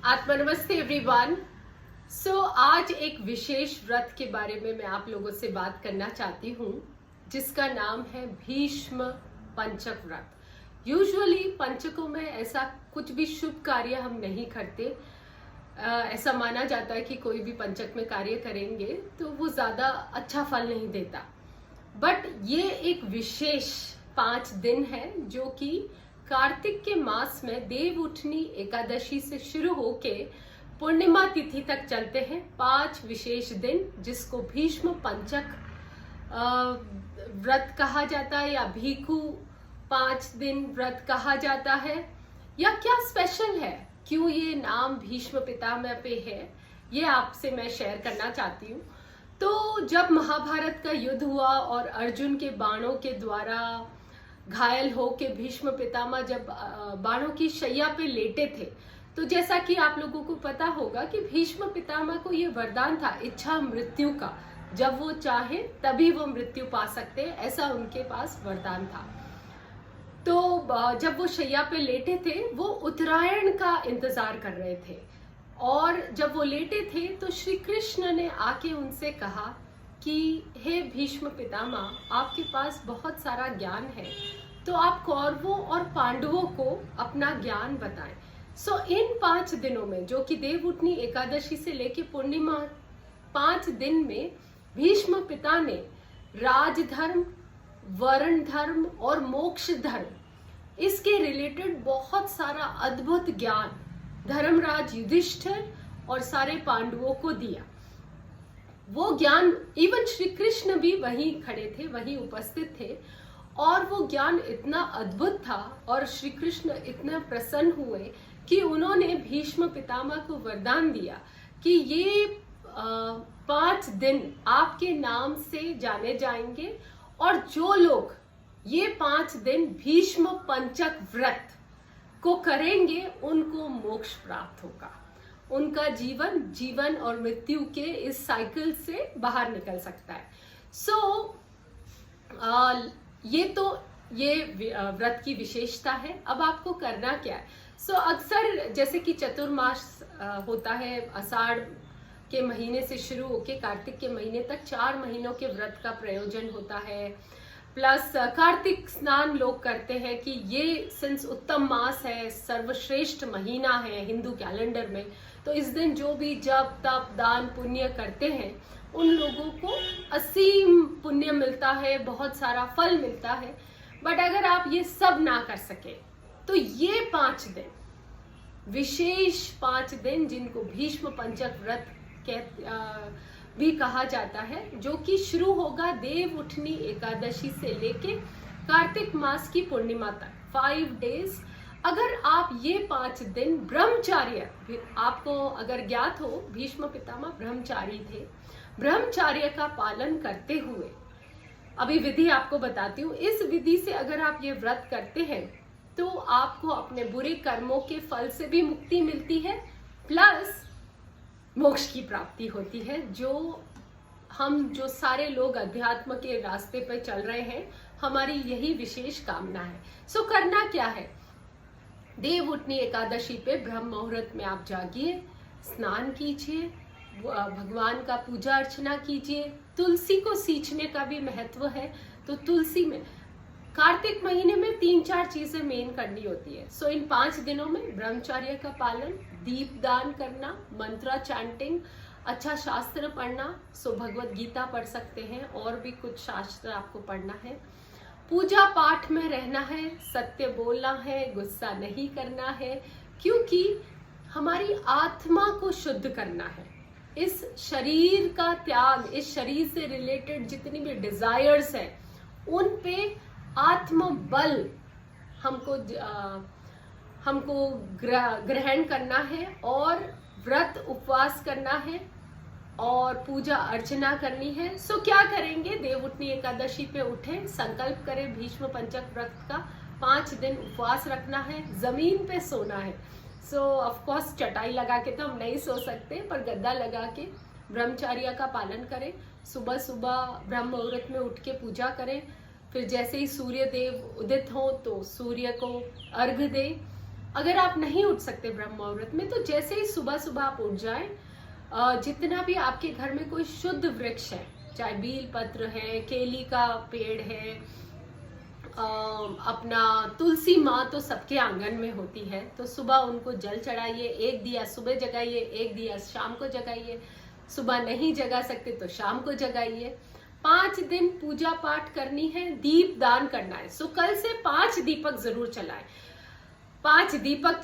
आत्मा नमस्ते एवरीवन। आज एक विशेष व्रत के बारे में मैं आप लोगों से बात करना चाहती हूँ जिसका नाम है भीष्म पंचक व्रत। यूजुअली पंचकों में ऐसा कुछ भी शुभ कार्य हम नहीं करते। ऐसा माना जाता है कि कोई भी पंचक में कार्य करेंगे तो वो ज्यादा अच्छा फल नहीं देता। बट ये एक विशेष 5 दिन है जो कि कार्तिक के मास में देव उठनी एकादशी से शुरू होके पूर्णिमा तिथि तक चलते हैं। 5 विशेष दिन जिसको भीष्म पंचक व्रत कहा जाता है या भीखू 5 दिन व्रत कहा जाता है। या क्या स्पेशल है, क्यों ये नाम भीष्म पितामह पे है, ये आपसे मैं शेयर करना चाहती हूँ। तो जब महाभारत का युद्ध हुआ और अर्जुन के बाणों के द्वारा घायल हो के भीष्म पितामह जब बाणों की शैया पे लेटे थे, तो जैसा कि आप लोगों को पता होगा कि भीष्म पितामह को ये वरदान था इच्छा मृत्यु का। जब वो चाहे तभी वो मृत्यु पा सकते हैं, ऐसा उनके पास वरदान था। तो जब वो शैया पे लेटे थे वो उत्तरायण का इंतजार कर रहे थे और जब वो लेटे थे तो श्री कृष्ण ने आके उनसे कहा कि हे भीष्म पितामह, आपके पास बहुत सारा ज्ञान है, तो आप कौरवों और पांडवों को अपना ज्ञान बताएं। इन 5 दिनों में जो कि देवउठनी एकादशी से लेके पूर्णिमा 5 दिन में भीष्म पिता ने राजधर्म, वर्ण धर्म और मोक्ष धर्म इसके रिलेटेड बहुत सारा अद्भुत ज्ञान धर्मराज युधिष्ठिर और सारे पांडवों को दिया। वो ज्ञान इवन श्री कृष्ण भी वहीं खड़े थे, वहीं उपस्थित थे और वो ज्ञान इतना अद्भुत था और श्री कृष्ण इतना प्रसन्न हुए कि उन्होंने भीष्म पितामह को वरदान दिया कि ये 5 दिन आपके नाम से जाने जाएंगे और जो लोग ये 5 दिन भीष्म पंचक व्रत को करेंगे उनको मोक्ष प्राप्त होगा। उनका जीवन और मृत्यु के इस साइकिल से बाहर निकल सकता है। ये व्रत की विशेषता है। अब आपको करना क्या है? अक्सर जैसे कि चतुर्मास होता है, आषाढ़ के महीने से शुरू होके कार्तिक के महीने तक 4 महीनों के व्रत का प्रयोजन होता है। प्लस कार्तिक स्नान लोग करते हैं कि ये सिंस उत्तम मास है, सर्वश्रेष्ठ महीना है हिंदू कैलेंडर में, तो इस दिन जो भी जप तप दान पुण्य करते हैं उन लोगों को असीम पुण्य मिलता है, बहुत सारा फल मिलता है। बट अगर आप ये सब ना कर सके तो ये 5 दिन विशेष 5 दिन जिनको भीष्म पंचक व्रत भी कहा जाता है, जो कि शुरू होगा देव उठनी एकादशी से लेके कार्तिक मास की पूर्णिमा तक 5 डेज। अगर आप ये 5 दिन ब्रह्मचार्य, आपको अगर ज्ञात हो भीष्म पितामह ब्रह्मचारी थे, ब्रह्मचार्य का पालन करते हुए, अभी विधि आपको बताती हूँ, इस विधि से अगर आप ये व्रत करते हैं तो आपको अपने बुरे कर्मों के फल से भी मुक्ति मिलती है, प्लस मोक्ष की प्राप्ति होती है। जो सारे लोग अध्यात्म के रास्ते पर चल रहे हैं, हमारी यही विशेष कामना है। करना क्या है? देव उठनी एकादशी पे ब्रह्म मुहूर्त में आप जागिए, स्नान कीजिए, भगवान का पूजा अर्चना कीजिए। तुलसी को सींचने का भी महत्व है, तो तुलसी में कार्तिक महीने में 3-4 चीजें मेन करनी होती है। इन 5 दिनों में ब्रह्मचर्य का पालन, दीप दान करना, मंत्रा चैंटिंग, अच्छा शास्त्र पढ़ना, भगवत गीता पढ़ सकते हैं और भी कुछ शास्त्र आपको पढ़ना है। पूजा पाठ में रहना है, सत्य बोलना है, गुस्सा नहीं करना है, क्योंकि हमारी आत्मा को शुद्ध करना है। इस शरीर का त्याग, इस शरीर से रिलेटेड जितनी भी डिजायर्स है उन पे आत्मबल हमको ग्रहण करना है और व्रत उपवास करना है और पूजा अर्चना करनी है। क्या करेंगे? देवउठनी एकादशी पे उठे, संकल्प करें भीष्म पंचक व्रत का 5 दिन उपवास रखना है, जमीन पे सोना है। ऑफ कोर्स चटाई लगा के तो हम नहीं सो सकते, पर गद्दा लगा के ब्रह्मचर्य का पालन करें। सुबह सुबह ब्रह्म मुहूर्त में उठ के पूजा करें, फिर जैसे ही सूर्य देव उदित हो तो सूर्य को अर्घ दें, अगर आप नहीं उठ सकते ब्रह्म मुहूर्त में, तो जैसे ही सुबह सुबह आप उठ जाएं, जितना भी आपके घर में कोई शुद्ध वृक्ष है, चाहे बील पत्र है, केली का पेड़ है, अपना तुलसी माँ तो सबके आंगन में होती है, तो सुबह उनको जल चढ़ाइए, एक दिया सुबह जगाइए, एक दिया शाम को जगाइए। सुबह नहीं जगा सकते तो शाम को जगाइए। 5 दिन पूजा पाठ करनी है, दीप दान करना है। सो कल से 5 दीपक जरूर चलाएं, 5 दीपक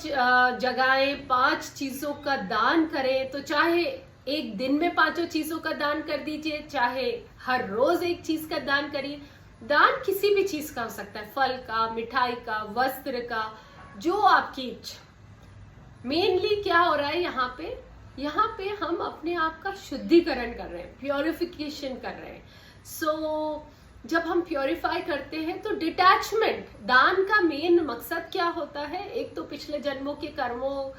जगाएं, 5 चीजों का दान करें। तो चाहे एक दिन में 5 चीजों का दान कर दीजिए, चाहे हर रोज एक चीज का दान करिए। दान किसी भी चीज का हो सकता है, फल का, मिठाई का, वस्त्र का, जो आपकी इच्छा। मेनली क्या हो रहा है यहाँ पे हम अपने आप का शुद्धिकरण कर रहे हैं, प्योरिफिकेशन कर रहे हैं। सो जब हम प्योरीफाई करते हैं तो डिटैचमेंट, दान का मेन मकसद क्या होता है? एक तो पिछले जन्मों के कर्मों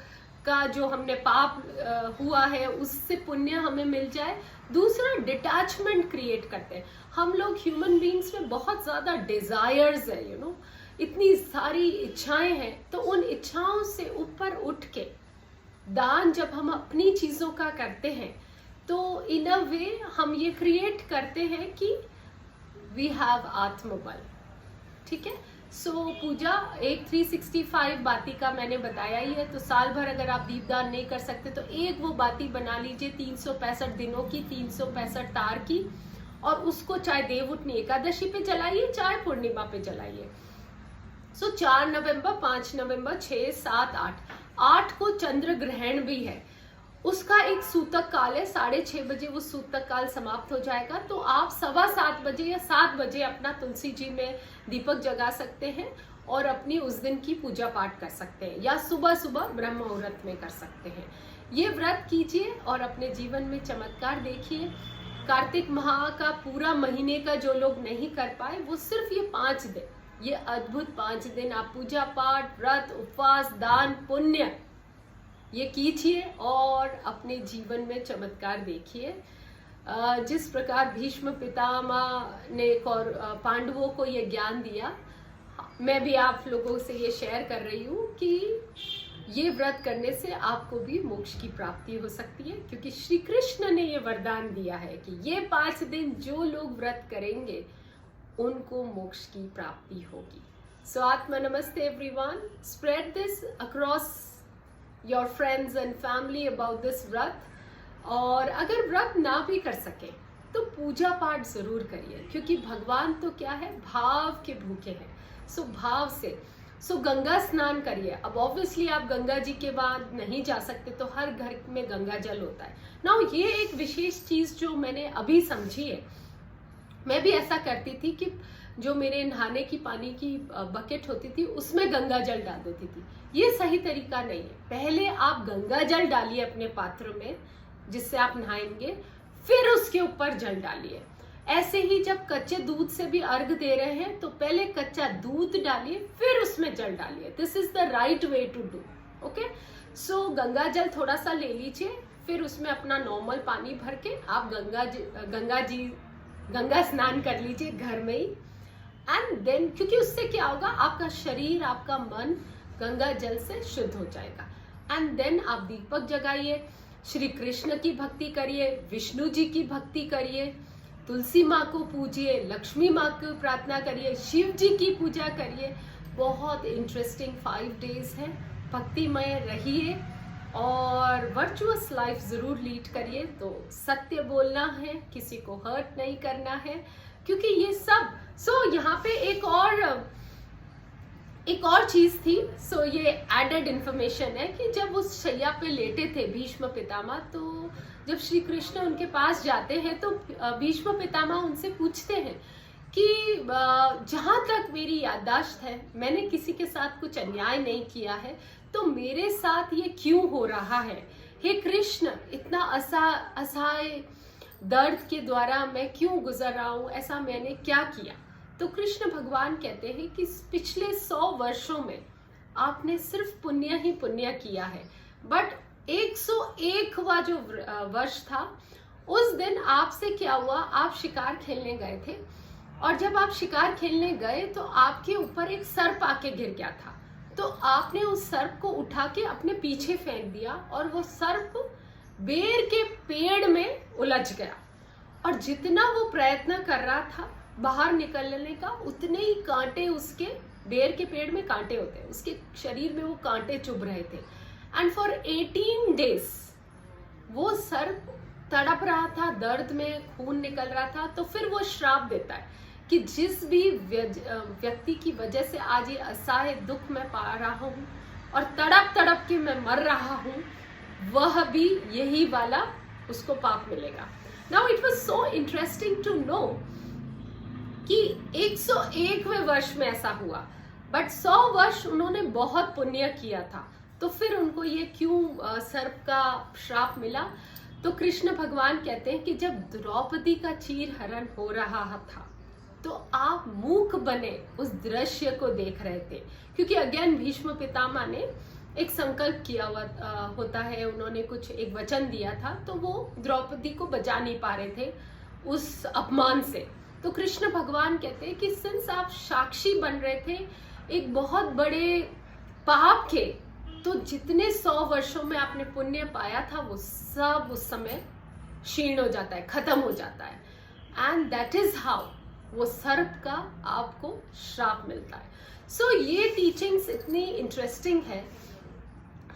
का जो हमने पाप हुआ है उससे पुण्य हमें मिल जाए। दूसरा, डिटैचमेंट क्रिएट करते हैं। हम लोग ह्यूमन बीइंग्स में बहुत ज्यादा डिजायर्स है, इतनी सारी इच्छाएं हैं, तो उन इच्छाओं से ऊपर उठ के दान जब हम अपनी चीजों का करते हैं तो इन अ वे हम ये क्रिएट करते हैं कि वी हैव आत्मबल। ठीक है। सो पूजा एक 365 बाती का मैंने बताया ही है। तो साल भर अगर आप दीपदान नहीं कर सकते तो एक वो बाती बना लीजिए 365 दिनों की, 365 तार की, और उसको चाहे देवउठनी एकादशी पे जलाइए, चाहे पूर्णिमा पे जलाइए। सो 4 नवंबर, 5 नवंबर, 6, 7, 8 को चंद्र ग्रहण भी है। उसका एक सूतक काल है, 6:30 बजे वो सूतक काल समाप्त हो जाएगा। तो आप 7:15 बजे या 7 बजे अपना तुलसी जी में दीपक जगा सकते हैं और अपनी उस दिन की पूजा पाठ कर सकते हैं, या सुबह सुबह ब्रह्म मुहूर्त में कर सकते हैं। ये व्रत कीजिए और अपने जीवन में चमत्कार देखिए। कार्तिक माह का पूरा महीने का जो लोग नहीं कर पाए, वो सिर्फ ये 5 दिन, ये अद्भुत 5 दिन आप पूजा पाठ, व्रत, उपवास, दान, पुण्य ये कीजिए और अपने जीवन में चमत्कार देखिए। जिस प्रकार भीष्म पितामह ने पांडवों को ये ज्ञान दिया, मैं भी आप लोगों से ये शेयर कर रही हूँ कि ये व्रत करने से आपको भी मोक्ष की प्राप्ति हो सकती है, क्योंकि श्री कृष्ण ने ये वरदान दिया है कि ये 5 दिन जो लोग व्रत करेंगे उनको मोक्ष की प्राप्ति होगी। सो आत्मा नमस्ते everyone, spread this across your friends and family about this व्रत। और अगर व्रत ना भी कर सके तो पूजा पाठ जरूर करिए, क्योंकि भगवान तो क्या है, भाव के भूखे हैं। सो भाव से गंगा स्नान करिए। अब ऑब्वियसली आप गंगा जी के बाद नहीं जा सकते, तो हर घर में गंगा जल होता है। नाउ ये एक विशेष चीज जो मैंने अभी समझी है, मैं भी ऐसा करती थी कि जो मेरे नहाने की पानी की बकेट होती थी उसमें गंगा जल डाल देती थी। ये सही तरीका नहीं है। पहले आप गंगा जल डालिए अपने पात्र में जिससे आप नहाएंगे, फिर उसके ऊपर जल डालिए। ऐसे ही जब कच्चे दूध से भी अर्घ दे रहे हैं तो पहले कच्चा दूध डालिए, फिर उसमें जल डालिए। This is the right way to do. Okay. So Ganga जल थोड़ा सा ले लीजिए, फिर उसमें अपना नॉर्मल पानी भर के आप गंगा स्नान कर लीजिए घर में ही। एंड देन, क्योंकि उससे क्या होगा, आपका शरीर, आपका मन गंगा जल से शुद्ध हो जाएगा। एंड देन आप दीपक जगाइए, श्री कृष्ण की भक्ति करिए, विष्णु जी की भक्ति करिए, तुलसी माँ को पूजिए, लक्ष्मी माँ को प्रार्थना करिए, शिव जी की पूजा करिए। बहुत इंटरेस्टिंग 5 डेज है। भक्तिमय रहिए और वर्चुअस लाइफ जरूर लीड करिए। तो सत्य बोलना है, किसी को हर्ट नहीं करना है, क्योंकि ये सब यहाँ पे एक और चीज थी। ये एडेड इंफॉर्मेशन है कि जब उस शैया पे लेटे थे भीष्म पितामह, तो जब श्री कृष्ण उनके पास जाते हैं तो भीष्म पितामह उनसे पूछते हैं कि जहां तक मेरी याददाश्त है, मैंने किसी के साथ कुछ अन्याय नहीं किया है, तो मेरे साथ ये क्यों हो रहा है? हे कृष्ण, इतना असहाय दर्द के द्वारा मैं क्यों गुजर रहा हूं? ऐसा मैंने क्या किया? तो कृष्ण भगवान कहते हैं कि पिछले 100 वर्षों में आपने सिर्फ पुण्य ही पुण्य किया है। बट 101वां जो वर्ष था, उस दिन आपसे क्या हुआ, आप शिकार खेलने गए थे, और जब आप शिकार खेलने गए तो आपके ऊपर एक सर्प आके गिर गया था। तो आपने उस सर्प को उठा के अपने पीछे फेंक दिया और वो सर्प बेर के पेड़ में उलझ गया। और जितना वो प्रयत्न कर रहा था बाहर निकलने का, उतने ही कांटे, उसके बेर के पेड़ में कांटे होते हैं, उसके शरीर में वो कांटे चुभ रहे थे। एंड फॉर 18 days वो सर्प तड़प रहा था, दर्द में खून निकल रहा था। तो फिर वो श्राप देता है कि जिस भी व्यक्ति की वजह से आज ये असहाय दुख मैं पा रहा हूँ और तड़प तड़प के मैं मर रहा हूँ, वह भी यही वाला उसको पाप मिलेगा। Now it was so interesting to know कि 101वें वर्ष में ऐसा हुआ, बट 100 वर्ष उन्होंने बहुत पुण्य किया था, तो फिर उनको ये क्यों सर्प का श्राप मिला? तो कृष्ण भगवान कहते हैं कि जब द्रौपदी का चीर हरण हो रहा था तो आप मूक बने उस दृश्य को देख रहे थे, क्योंकि अगेन भीष्म पितामह ने एक संकल्प किया हुआ होता है, उन्होंने कुछ एक वचन दिया था, तो वो द्रौपदी को बचा नहीं पा रहे थे उस अपमान से। तो कृष्ण भगवान कहते हैं कि सिंस आप साक्षी बन रहे थे एक बहुत बड़े पाप के, तो जितने 100 वर्षों में आपने पुण्य पाया था वो सब उस समय क्षीण हो जाता है, खत्म हो जाता है। एंड दैट इज हाउ वो सर्प का आपको श्राप मिलता है। सो ये टीचिंग्स इतनी इंटरेस्टिंग है।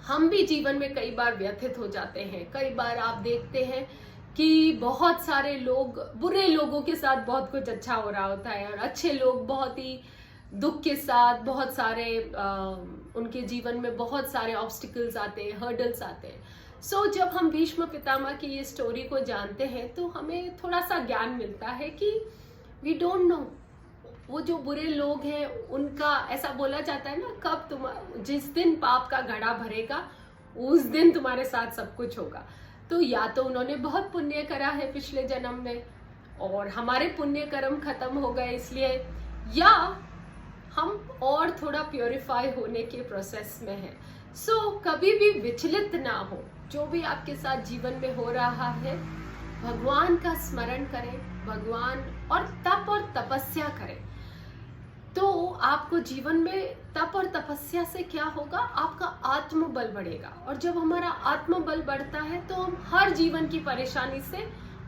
हम भी जीवन में कई बार व्यथित हो जाते हैं, कई बार आप देखते हैं कि बहुत सारे लोग, बुरे लोगों के साथ बहुत कुछ अच्छा हो रहा होता है और अच्छे लोग बहुत ही दुख के साथ, बहुत सारे उनके जीवन में बहुत सारे ऑब्स्टिकल्स आते हैं, हर्डल्स आते हैं। सो जब हम भीष्म पितामह की ये स्टोरी को जानते हैं तो हमें थोड़ा सा ज्ञान मिलता है कि वी डोंट नो, वो जो बुरे लोग हैं उनका, ऐसा बोला जाता है ना, कब तुम जिस दिन पाप का घड़ा भरेगा उस दिन तुम्हारे साथ सब कुछ होगा। तो या तो उन्होंने बहुत पुण्य करा है पिछले जन्म में और हमारे पुण्य कर्म खत्म हो गए इसलिए, या हम और थोड़ा प्योरीफाई होने के प्रोसेस में हैं। सो कभी भी विचलित ना हो, जो भी आपके साथ जीवन में हो रहा है भगवान का स्मरण करें, भगवान और तप और तपस्या करें। तो आपको जीवन में तप और तपस्या से क्या होगा, आपका आत्मबल बढ़ेगा, और जब हमारा आत्मबल बढ़ता है तो हम हर जीवन की परेशानी से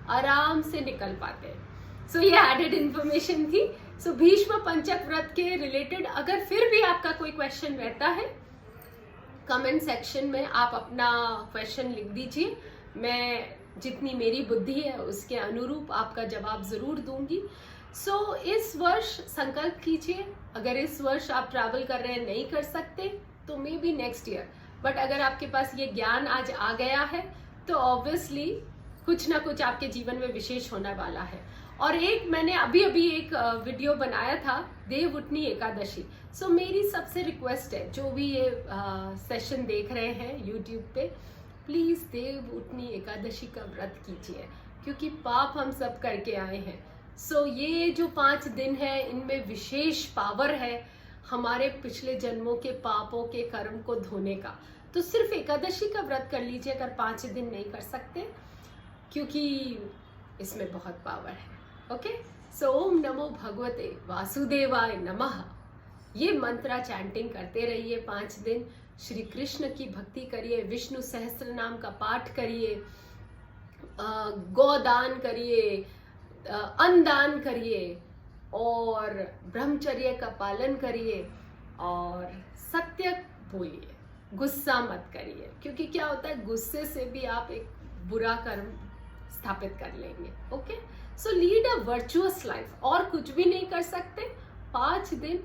आराम से निकल पाते हैं। सो ये एडेड इंफॉर्मेशन थी। सो भीष्म पंचक व्रत के रिलेटेड अगर फिर भी आपका कोई क्वेश्चन रहता है, कमेंट सेक्शन में आप अपना क्वेश्चन लिख दीजिए, मैं जितनी मेरी बुद्धि है उसके अनुरूप आपका जवाब जरूर दूंगी। सो इस वर्ष संकल्प कीजिए, अगर इस वर्ष आप ट्रैवल कर रहे हैं, नहीं कर सकते तो may be next year, but अगर आपके पास ये ज्ञान आज आ गया है तो ऑब्वियसली कुछ ना कुछ आपके जीवन में विशेष होने वाला है। और एक मैंने अभी एक वीडियो बनाया था देवउठनी एकादशी। सो मेरी सबसे रिक्वेस्ट है, जो भी ये सेशन देख रहे हैं यूट्यूब पे, प्लीज देवउठनी एकादशी का व्रत कीजिए, क्योंकि पाप हम सब करके आए हैं। सो ये जो 5 दिन है इनमें विशेष पावर है हमारे पिछले जन्मों के पापों के कर्म को धोने का। तो सिर्फ एकादशी का व्रत कर लीजिए अगर 5 दिन नहीं कर सकते, क्योंकि इसमें बहुत पावर है। ओके, सो ओम नमो भगवते वासुदेवाय नमः, ये मंत्रा चैंटिंग करते रहिए 5 दिन। श्री कृष्ण की भक्ति करिए, विष्णु सहस्त्र नाम का पाठ करिए, गोदान करिए, अन्नदान करिए और ब्रह्मचर्य का पालन करिए और सत्य बोलिए, गुस्सा मत करिए, क्योंकि क्या होता है गुस्से से भी आप एक बुरा कर्म स्थापित कर लेंगे। Okay, so lead a virtuous life. और कुछ भी नहीं कर सकते, 5 दिन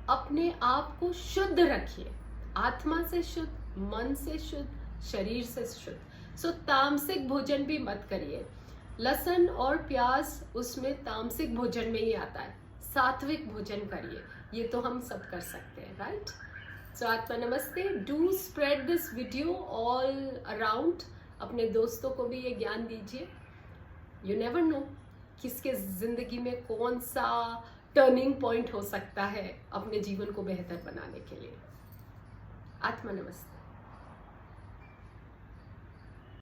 अपने आप को शुद्ध रखिए, आत्मा से शुद्ध, मन से शुद्ध, शरीर से शुद्ध। सो तामसिक भोजन भी मत करिए, लहसुन और प्याज उसमें तामसिक भोजन में ही आता है, सात्विक भोजन करिए, ये तो हम सब कर सकते हैं, राइट। सो आत्मा नमस्ते, do spread this video all around, अपने दोस्तों को भी ये ज्ञान दीजिए। यू नेवर नो किसके जिंदगी में कौन सा टर्निंग पॉइंट हो सकता है अपने जीवन को बेहतर बनाने के लिए। आत्मा नमस्ते।